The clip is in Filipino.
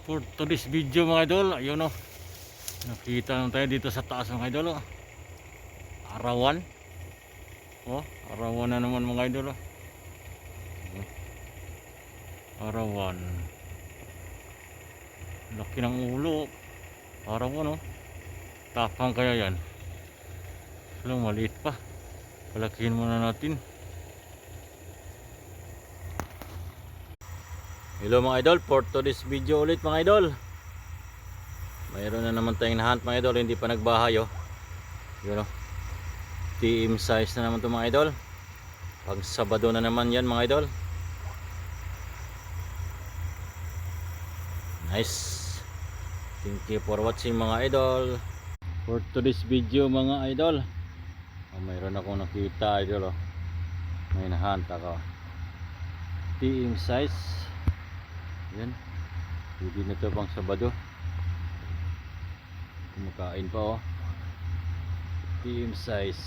For today's video mga idol, ayun o, nakita naman tayo dito sa taas mga idol o. Arawan. Arawan na naman mga idol o. Arawan. Laki ng ulo. Arawan o. Tapang kaya yan. Alam, maliit pa. Palakihin muna natin. Hello mga idol, for today's video ulit mga idol. Mayroon na naman tayong nahunt mga idol, hindi pa nagbahay oh. Yun oh. TM size na naman to mga idol. Pag Sabado na naman yan mga idol. Nice. Thank you for watching mga idol. For today's video mga idol, mayroon akong nakita idol oh. May nahunt ako. TM size. Yan. Hindi na ito pang Sabado. Kumakain pa oh. TM size.